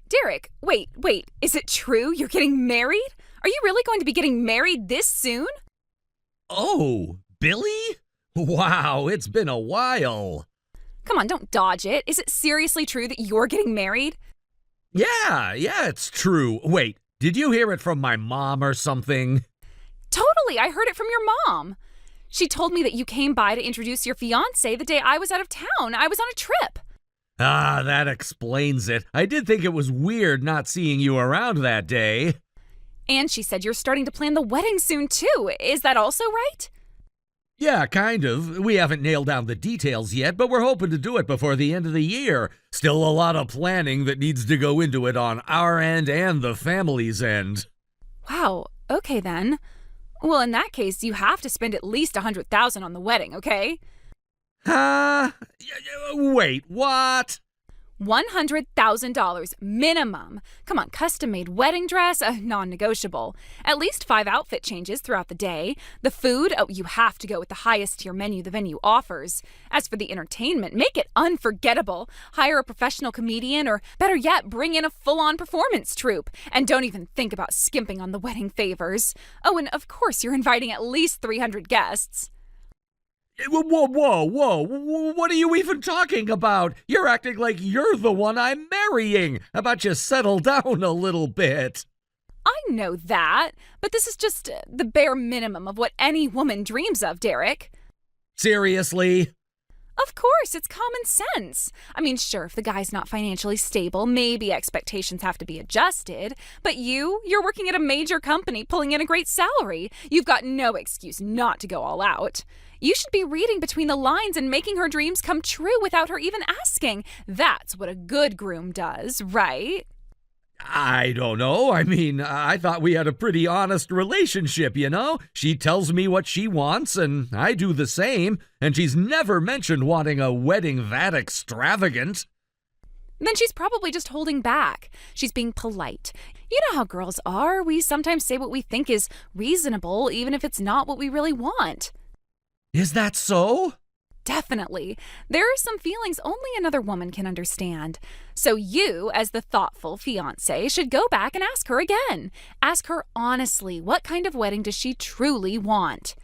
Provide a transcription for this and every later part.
Derek, wait, is it true you're getting married? Are you really going to be getting married this soon? Oh, Billy? Wow, it's been a while. Come on, don't dodge it. Is it seriously true that you're getting married? Yeah, it's true. Wait, did you hear it from my mom or something? Totally, I heard it from your mom. She told me that you came by to introduce your fiancé the day I was out of town. I was on a trip. Ah, that explains it. I did think it was weird not seeing you around that day. And she said you're starting to plan the wedding soon, too. Is that also right? Yeah, kind of. We haven't nailed down the details yet, but we're hoping to do it before the end of the year. Still a lot of planning that needs to go into it on our end and the family's end. Wow, okay then. Well, in that case, you have to spend at least $100,000 on the wedding, okay? Huh? Wait, what? $100,000 minimum. Come on, custom-made wedding dress, non-negotiable. At least 5 outfit changes throughout the day. The food, you have to go with the highest tier menu the venue offers. As for the entertainment, make it unforgettable. Hire a professional comedian, or better yet, bring in a full-on performance troupe. And don't even think about skimping on the wedding favors. Oh, and of course you're inviting at least 300 guests. Whoa. What are you even talking about? You're acting like you're the one I'm marrying. How about you settle down a little bit? I know that, but this is just the bare minimum of what any woman dreams of, Derek. Seriously? Of course, it's common sense. I mean, sure, if the guy's not financially stable, maybe expectations have to be adjusted. But you're working at a major company, pulling in a great salary. You've got no excuse not to go all out. You should be reading between the lines and making her dreams come true without her even asking. That's what a good groom does, right? I don't know. I mean, I thought we had a pretty honest relationship, you know? She tells me what she wants, and I do the same, and she's never mentioned wanting a wedding that extravagant. Then she's probably just holding back. She's being polite. You know how girls are. We sometimes say what we think is reasonable, even if it's not what we really want. Is that so? Definitely. There are some feelings only another woman can understand. So you, as the thoughtful fiancé, should go back and ask her again. Ask her honestly, what kind of wedding does she truly want?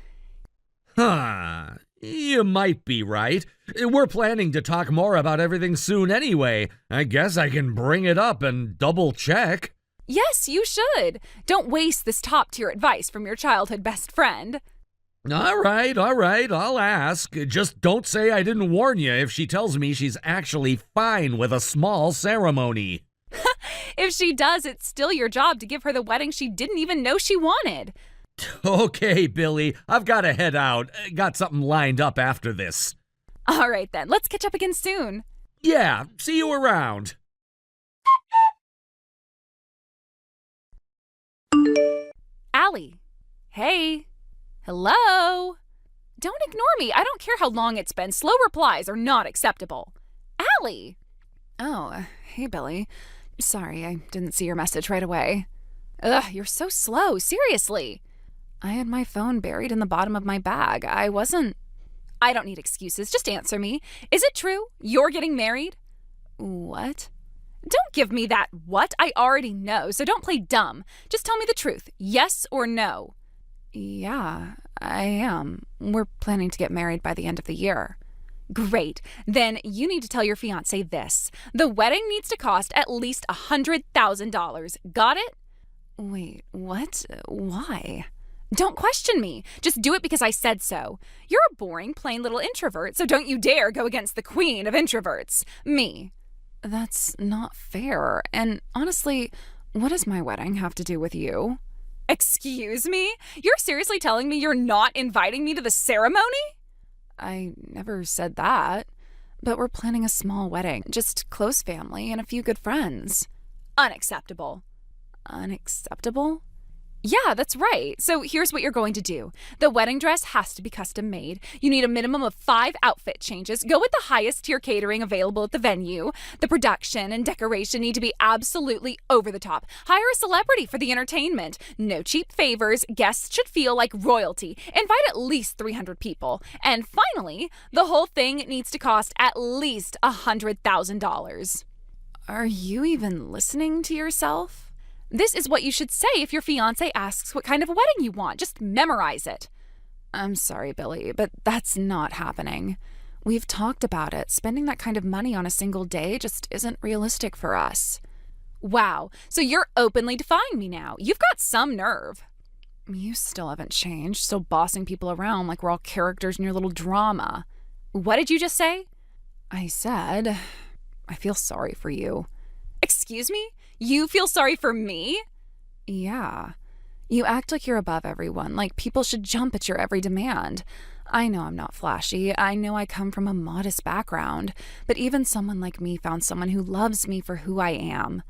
Huh. You might be right. We're planning to talk more about everything soon anyway. I guess I can bring it up and double check. Yes, you should. Don't waste this top-tier advice from your childhood best friend. All right, I'll ask. Just don't say I didn't warn you if she tells me she's actually fine with a small ceremony. If she does, it's still your job to give her the wedding she didn't even know she wanted. Okay, Billy, I've got to head out. Got something lined up after this. All right then, let's catch up again soon. Yeah, see you around. Allie. Hey. Hello? Don't ignore me. I don't care how long it's been. Slow replies are not acceptable. Allie! Oh, hey, Billy. Sorry, I didn't see your message right away. Ugh, you're so slow. Seriously. I had my phone buried in the bottom of my bag. I don't need excuses. Just answer me. Is it true? You're getting married? What? Don't give me that what. I already know, so don't play dumb. Just tell me the truth. Yes or no? Yeah, I am. We're planning to get married by the end of the year. Great. Then you need to tell your fiancé this. The wedding needs to cost at least $100,000. Got it? Wait, what? Why? Don't question me. Just do it because I said so. You're a boring, plain little introvert, so don't you dare go against the queen of introverts, me. That's not fair. And honestly, what does my wedding have to do with you? Excuse me? You're seriously telling me you're not inviting me to the ceremony? I never said that. But we're planning a small wedding, just close family and a few good friends. Unacceptable. Unacceptable? Yeah, that's right. So here's what you're going to do. The wedding dress has to be custom made. You need a minimum of 5 outfit changes. Go with the highest tier catering available at the venue. The production and decoration need to be absolutely over the top. Hire a celebrity for the entertainment. No cheap favors. Guests should feel like royalty. Invite at least 300 people. And finally, the whole thing needs to cost at least $100,000. Are you even listening to yourself? This is what you should say if your fiancé asks what kind of wedding you want. Just memorize it. I'm sorry, Billy, but that's not happening. We've talked about it. Spending that kind of money on a single day just isn't realistic for us. Wow, so you're openly defying me now. You've got some nerve. You still haven't changed, still bossing people around like we're all characters in your little drama. What did you just say? I said, I feel sorry for you. Excuse me? You feel sorry for me? Yeah. You act like you're above everyone, like people should jump at your every demand. I know I'm not flashy. I know I come from a modest background, but even someone like me found someone who loves me for who I am.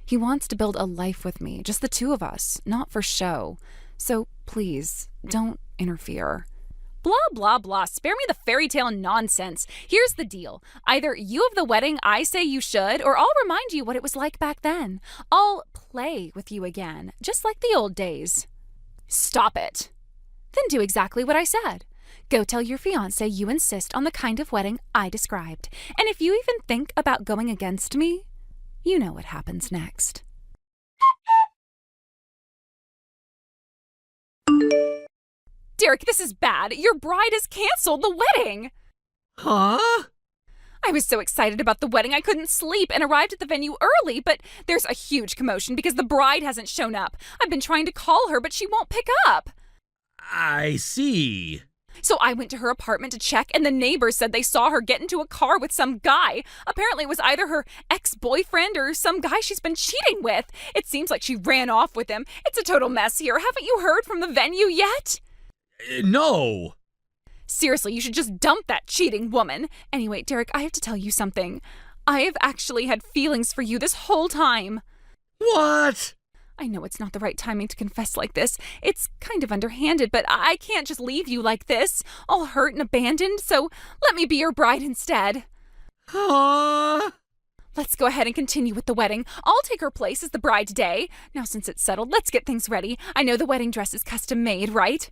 He wants to build a life with me, just the two of us, not for show. So please, don't interfere. Blah, blah, blah. Spare me the fairy tale nonsense. Here's the deal. Either you have the wedding I say you should, or I'll remind you what it was like back then. I'll play with you again, just like the old days. Stop it. Then do exactly what I said. Go tell your fiancé you insist on the kind of wedding I described. And if you even think about going against me, you know what happens next. Derek, this is bad. Your bride has canceled the wedding. Huh? I was so excited about the wedding I couldn't sleep and arrived at the venue early, but there's a huge commotion because the bride hasn't shown up. I've been trying to call her, but she won't pick up. I see. So I went to her apartment to check, and the neighbors said they saw her get into a car with some guy. Apparently it was either her ex-boyfriend or some guy she's been cheating with. It seems like she ran off with him. It's a total mess here. Haven't you heard from the venue yet? No. Seriously, you should just dump that cheating woman. Anyway, Derek, I have to tell you something. I have actually had feelings for you this whole time. What? I know it's not the right timing to confess like this. It's kind of underhanded, but I can't just leave you like this, all hurt and abandoned, so let me be your bride instead. Huh? Let's go ahead and continue with the wedding. I'll take her place as the bride today. Now, since it's settled, let's get things ready. I know the wedding dress is custom made, right?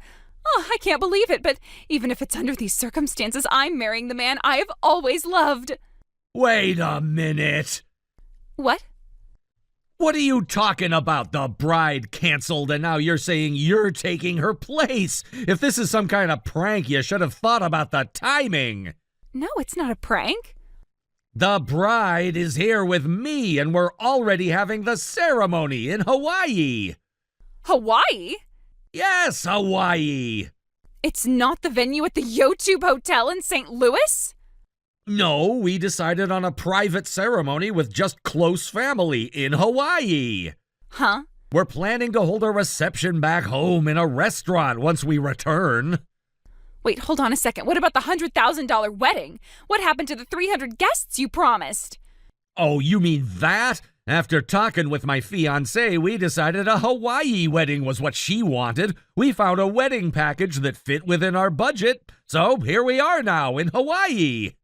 Oh, I can't believe it, but even if it's under these circumstances, I'm marrying the man I have always loved. Wait a minute. What? What are you talking about? The bride canceled and now you're saying you're taking her place. If this is some kind of prank, you should have thought about the timing. No, it's not a prank. The bride is here with me and we're already having the ceremony in Hawaii. Hawaii? Yes, Hawaii. It's not the venue at the YouTube Hotel in St. Louis? No, we decided on a private ceremony with just close family in Hawaii. Huh? We're planning to hold a reception back home in a restaurant once we return. Wait, hold on a second. What about the $100,000 wedding? What happened to the 300 guests you promised? Oh, you mean that? After talking with my fiancé, we decided a Hawaii wedding was what she wanted. We found a wedding package that fit within our budget. So here we are now in Hawaii.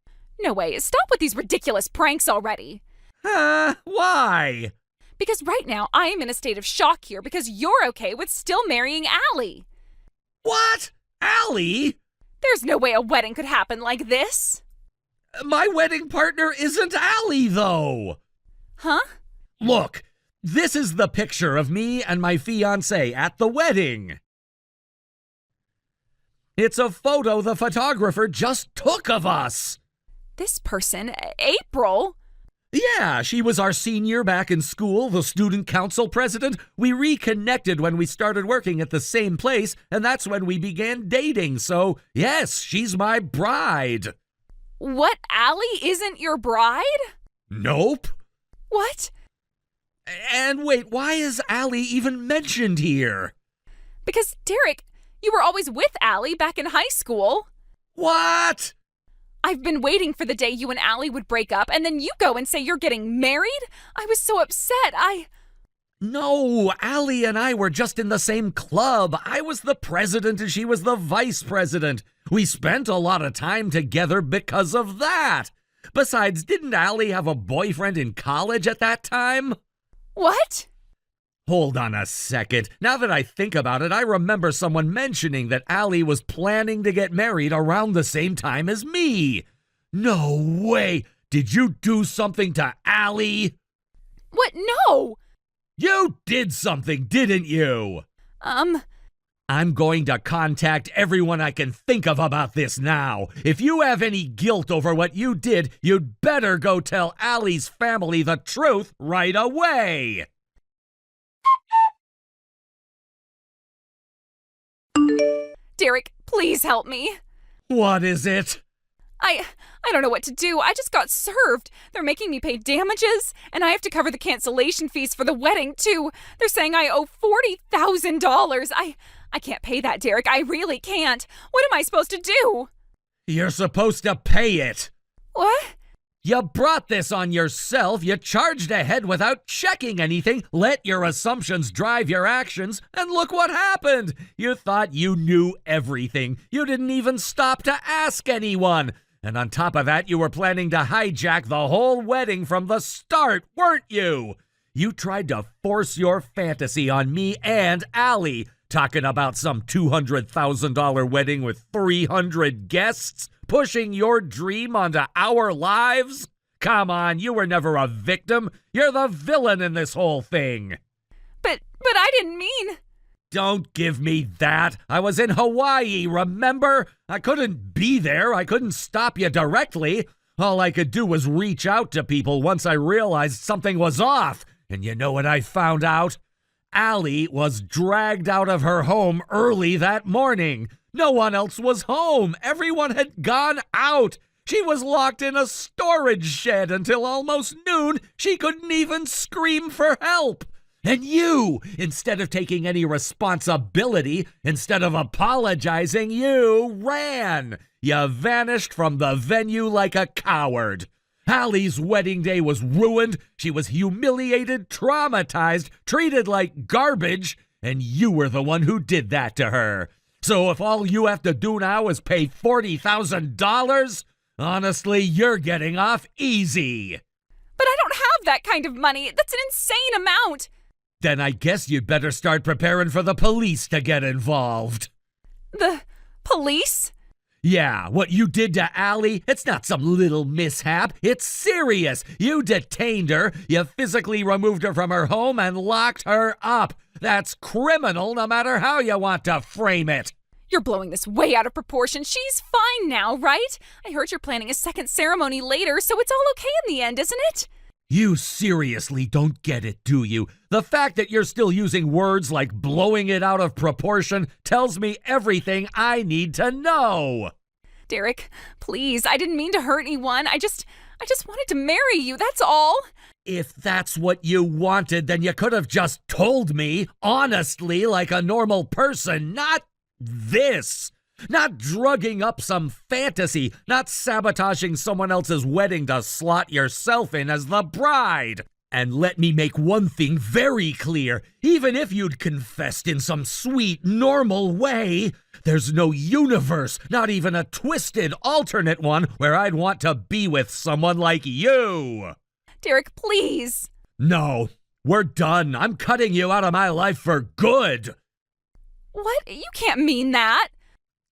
No way. Stop with these ridiculous pranks already. Why? Because right now I am in a state of shock here because you're okay with still marrying Allie. What? Allie? There's no way a wedding could happen like this. My wedding partner isn't Allie, though. Huh? Look, this is the picture of me and my fiancé at the wedding. It's a photo the photographer just took of us. This person, April? Yeah, she was our senior back in school, the student council president. We reconnected when we started working at the same place, and that's when we began dating. So, yes, she's my bride. What, Allie isn't your bride? Nope. What? And wait, why is Allie even mentioned here? Because, Derek, you were always with Allie back in high school. What? I've been waiting for the day you and Allie would break up, and then you go and say you're getting married? I was so upset, No, Allie and I were just in the same club. I was the president and she was the vice president. We spent a lot of time together because of that. Besides, didn't Allie have a boyfriend in college at that time? What? Hold on a second. Now that I think about it, I remember someone mentioning that Allie was planning to get married around the same time as me. No way! Did you do something to Allie? What? No! You did something, didn't you? I'm going to contact everyone I can think of about this now. If you have any guilt over what you did, you'd better go tell Allie's family the truth right away. Derek, please help me. What is it? I don't know what to do. I just got served. They're making me pay damages, and I have to cover the cancellation fees for the wedding, too. They're saying I owe $40,000. I can't pay that, Derek. I really can't. What am I supposed to do? You're supposed to pay it. What? You brought this on yourself. You charged ahead without checking anything, let your assumptions drive your actions, and look what happened. You thought you knew everything. You didn't even stop to ask anyone. And on top of that, you were planning to hijack the whole wedding from the start, weren't you? You tried to force your fantasy on me and Allie, talking about some $200,000 wedding with 300 guests, pushing your dream onto our lives? Come on, you were never a victim. You're the villain in this whole thing. But I didn't mean... Don't give me that. I was in Hawaii, remember? I couldn't be there. I couldn't stop you directly. All I could do was reach out to people once I realized something was off. And you know what I found out? Allie was dragged out of her home early that morning. No one else was home. Everyone had gone out. She was locked in a storage shed until almost noon. She couldn't even scream for help. And you, instead of taking any responsibility, instead of apologizing, you ran. You vanished from the venue like a coward. Allie's wedding day was ruined. She was humiliated, traumatized, treated like garbage, and you were the one who did that to her. So if all you have to do now is pay $40,000, honestly, you're getting off easy. But I don't have that kind of money. That's an insane amount. Then I guess you'd better start preparing for the police to get involved. The police? Yeah, what you did to Allie, it's not some little mishap. It's serious. You detained her, you physically removed her from her home and locked her up. That's criminal no matter how you want to frame it. You're blowing this way out of proportion. She's fine now, right? I heard you're planning a second ceremony later, so it's all okay in the end, isn't it? You seriously don't get it, do you? The fact that you're still using words like blowing it out of proportion tells me everything I need to know. Derek, please, I didn't mean to hurt anyone. I just wanted to marry you, that's all. If that's what you wanted, then you could have just told me, honestly, like a normal person, not this. Not drugging up some fantasy, not sabotaging someone else's wedding to slot yourself in as the bride. And let me make one thing very clear. Even if you'd confessed in some sweet, normal way, there's no universe, not even a twisted, alternate one, where I'd want to be with someone like you. Derek, please. No, we're done. I'm cutting you out of my life for good. What? You can't mean that.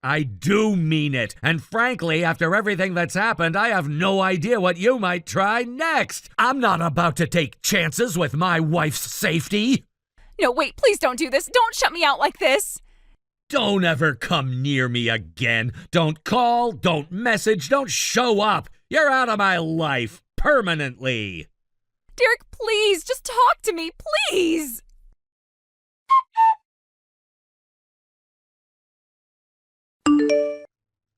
I do mean it, and frankly, after everything that's happened, I have no idea what you might try next. I'm not about to take chances with my wife's safety. No, wait, please don't do this. Don't shut me out like this. Don't ever come near me again. Don't call, don't message, don't show up. You're out of my life, permanently. Derek, please, just talk to me, please.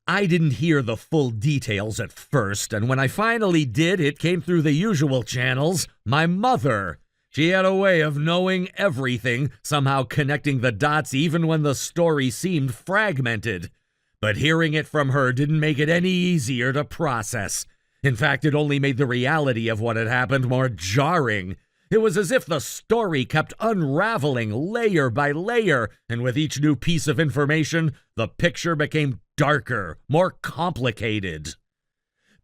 I didn't hear the full details at first, and when I finally did, it came through the usual channels. My mother. She had a way of knowing everything, somehow connecting the dots even when the story seemed fragmented. But hearing it from her didn't make it any easier to process. In fact, it only made the reality of what had happened more jarring. It was as if the story kept unraveling layer by layer, and with each new piece of information, the picture became darker, more complicated.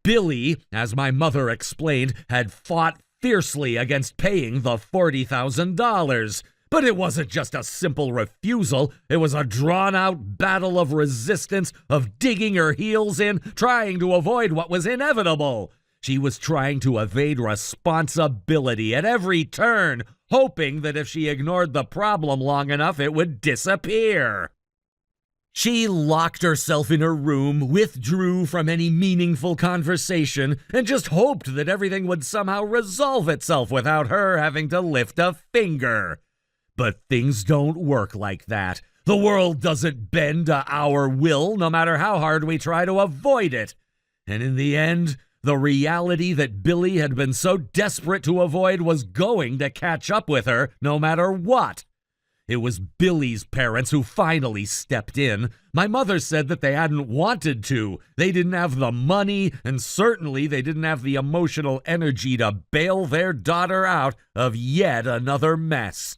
Billy, as my mother explained, had fought fiercely against paying the $40,000. But it wasn't just a simple refusal. It was a drawn-out battle of resistance, of digging her heels in, trying to avoid what was inevitable. She was trying to evade responsibility at every turn, hoping that if she ignored the problem long enough, it would disappear. She locked herself in her room, withdrew from any meaningful conversation, and just hoped that everything would somehow resolve itself without her having to lift a finger. But things don't work like that. The world doesn't bend to our will, no matter how hard we try to avoid it. And in the end, the reality that Billy had been so desperate to avoid was going to catch up with her no matter what. It was Billy's parents who finally stepped in. My mother said that they hadn't wanted to. They didn't have the money, and certainly they didn't have the emotional energy to bail their daughter out of yet another mess.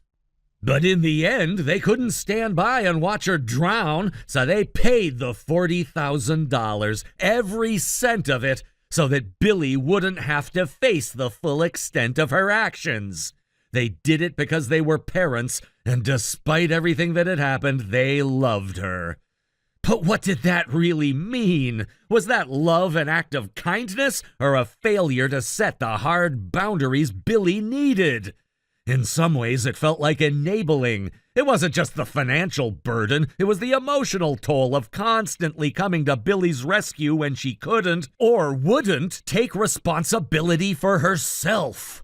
But in the end, they couldn't stand by and watch her drown, so they paid the $40,000, every cent of it, so that Billy wouldn't have to face the full extent of her actions. They did it because they were parents, and despite everything that had happened, they loved her. But what did that really mean? Was that love an act of kindness, or a failure to set the hard boundaries Billy needed? In some ways, it felt like enabling. It wasn't just the financial burden, it was the emotional toll of constantly coming to Billy's rescue when she couldn't, or wouldn't, take responsibility for herself.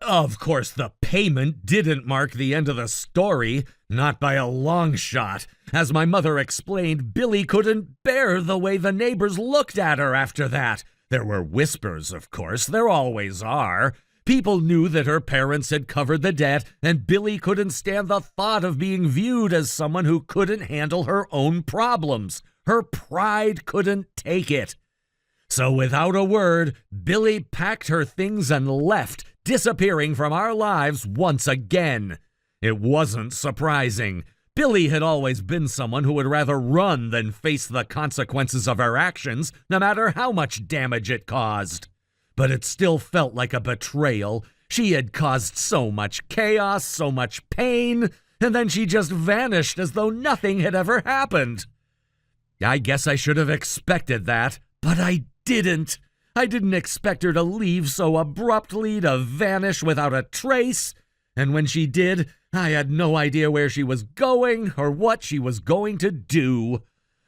Of course, the payment didn't mark the end of the story, not by a long shot. As my mother explained, Billy couldn't bear the way the neighbors looked at her after that. There were whispers, of course, there always are. People knew that her parents had covered the debt, and Billy couldn't stand the thought of being viewed as someone who couldn't handle her own problems. Her pride couldn't take it. So without a word, Billy packed her things and left, disappearing from our lives once again. It wasn't surprising. Billy had always been someone who would rather run than face the consequences of her actions, no matter how much damage it caused. But it still felt like a betrayal. She had caused so much chaos, so much pain, and then she just vanished as though nothing had ever happened. I guess I should have expected that, but I didn't. I didn't expect her to leave so abruptly, to vanish without a trace. And when she did, I had no idea where she was going or what she was going to do.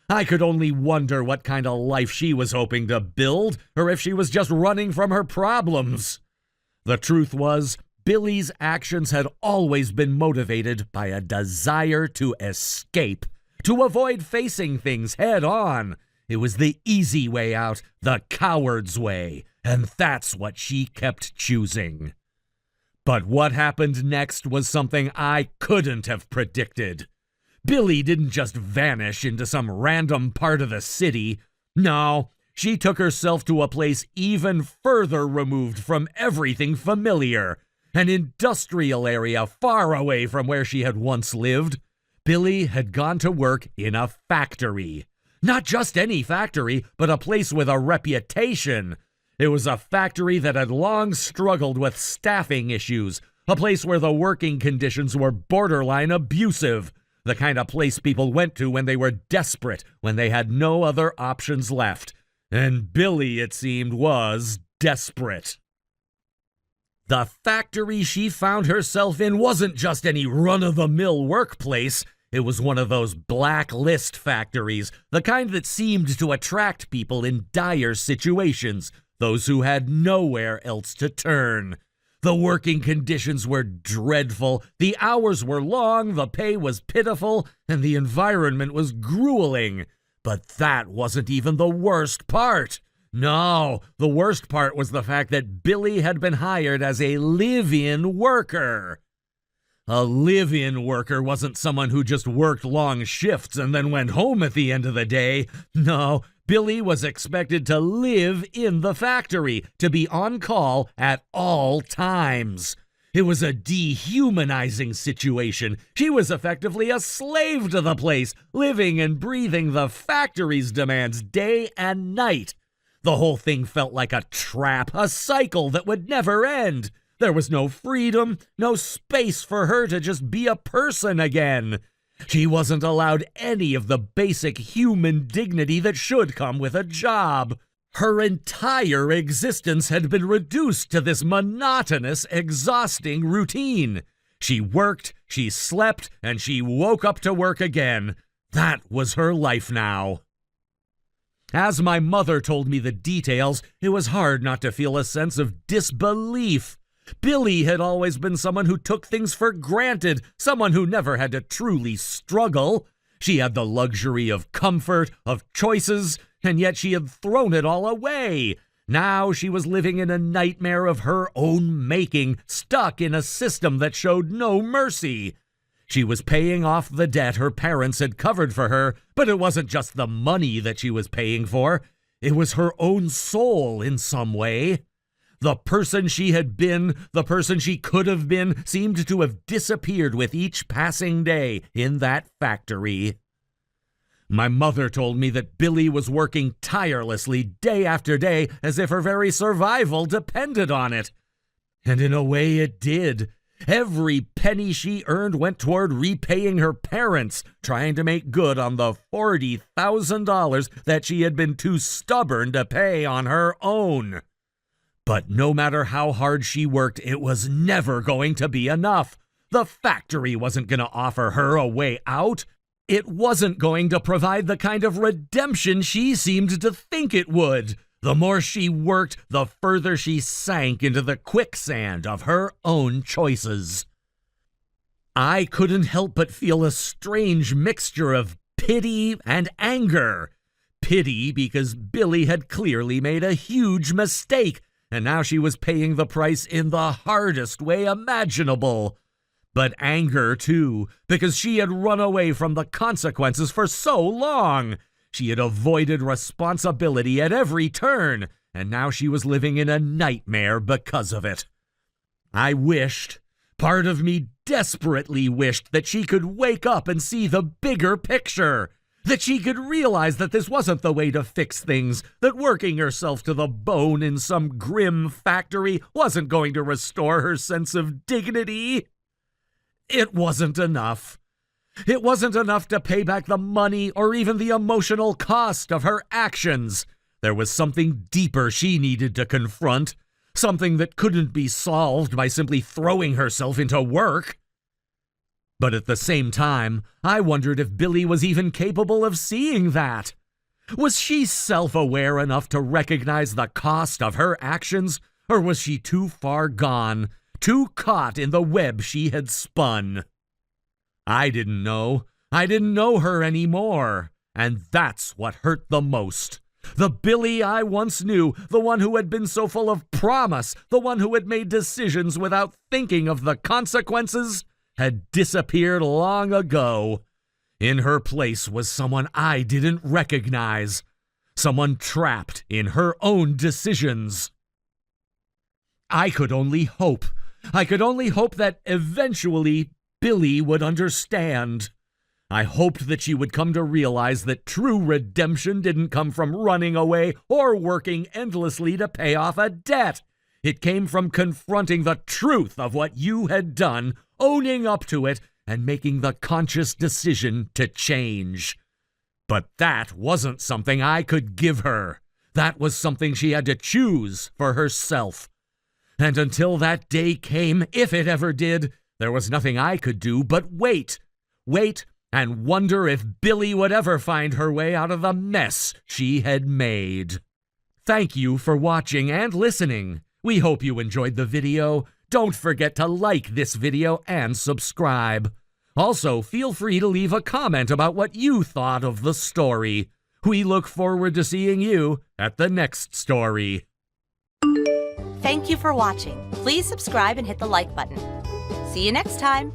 I could only wonder what kind of life she was hoping to build, or if she was just running from her problems. The truth was, Billy's actions had always been motivated by a desire to escape, to avoid facing things head on. It was the easy way out, the coward's way, and that's what she kept choosing. But what happened next was something I couldn't have predicted. Billy didn't just vanish into some random part of the city. No, she took herself to a place even further removed from everything familiar, an industrial area far away from where she had once lived. Billy had gone to work in a factory. Not just any factory, but a place with a reputation. It was a factory that had long struggled with staffing issues, a place where the working conditions were borderline abusive, the kind of place people went to when they were desperate, when they had no other options left. And Billy, it seemed, was desperate. The factory she found herself in wasn't just any run-of-the-mill workplace. It was one of those blacklist factories, the kind that seemed to attract people in dire situations, those who had nowhere else to turn. The working conditions were dreadful, the hours were long, the pay was pitiful, and the environment was grueling. But that wasn't even the worst part. No, the worst part was the fact that Billy had been hired as a live-in worker. A live-in worker wasn't someone who just worked long shifts and then went home at the end of the day. No, Billy was expected to live in the factory, to be on call at all times. It was a dehumanizing situation. She was effectively a slave to the place, living and breathing the factory's demands day and night. The whole thing felt like a trap, a cycle that would never end. There was no freedom, no space for her to just be a person again. She wasn't allowed any of the basic human dignity that should come with a job. Her entire existence had been reduced to this monotonous, exhausting routine. She worked, she slept, and she woke up to work again. That was her life now. As my mother told me the details, it was hard not to feel a sense of disbelief. Billy had always been someone who took things for granted, someone who never had to truly struggle. She had the luxury of comfort, of choices, and yet she had thrown it all away. Now she was living in a nightmare of her own making, stuck in a system that showed no mercy. She was paying off the debt her parents had covered for her, but it wasn't just the money that she was paying for. It was her own soul in some way. The person she had been, the person she could have been, seemed to have disappeared with each passing day in that factory. My mother told me that Billy was working tirelessly day after day as if her very survival depended on it. And in a way it did. Every penny she earned went toward repaying her parents, trying to make good on the $40,000 that she had been too stubborn to pay on her own. But no matter how hard she worked, it was never going to be enough. The factory wasn't going to offer her a way out. It wasn't going to provide the kind of redemption she seemed to think it would. The more she worked, the further she sank into the quicksand of her own choices. I couldn't help but feel a strange mixture of pity and anger. Pity because Billy had clearly made a huge mistake, and now she was paying the price in the hardest way imaginable. But anger, too, because she had run away from the consequences for so long. She had avoided responsibility at every turn, and now she was living in a nightmare because of it. I wished, part of me desperately wished, that she could wake up and see the bigger picture, that she could realize that this wasn't the way to fix things, that working herself to the bone in some grim factory wasn't going to restore her sense of dignity. It wasn't enough. It wasn't enough to pay back the money or even the emotional cost of her actions. There was something deeper she needed to confront, something that couldn't be solved by simply throwing herself into work. But at the same time, I wondered if Billy was even capable of seeing that. Was she self-aware enough to recognize the cost of her actions, or was she too far gone, too caught in the web she had spun? I didn't know. I didn't know her anymore. And that's what hurt the most. The Billy I once knew, the one who had been so full of promise, the one who had made decisions without thinking of the consequences, had disappeared long ago. In her place was someone I didn't recognize. Someone trapped in her own decisions. I could only hope. I could only hope that eventually Billy would understand. I hoped that she would come to realize that true redemption didn't come from running away or working endlessly to pay off a debt. It came from confronting the truth of what you had done, owning up to it, and making the conscious decision to change. But that wasn't something I could give her. That was something she had to choose for herself. And until that day came, if it ever did, there was nothing I could do but wait. Wait and wonder if Billy would ever find her way out of the mess she had made. Thank you for watching and listening. We hope you enjoyed the video. Don't forget to like this video and subscribe. Also, feel free to leave a comment about what you thought of the story. We look forward to seeing you at the next story. Thank you for watching. Please subscribe and hit the like button. See you next time.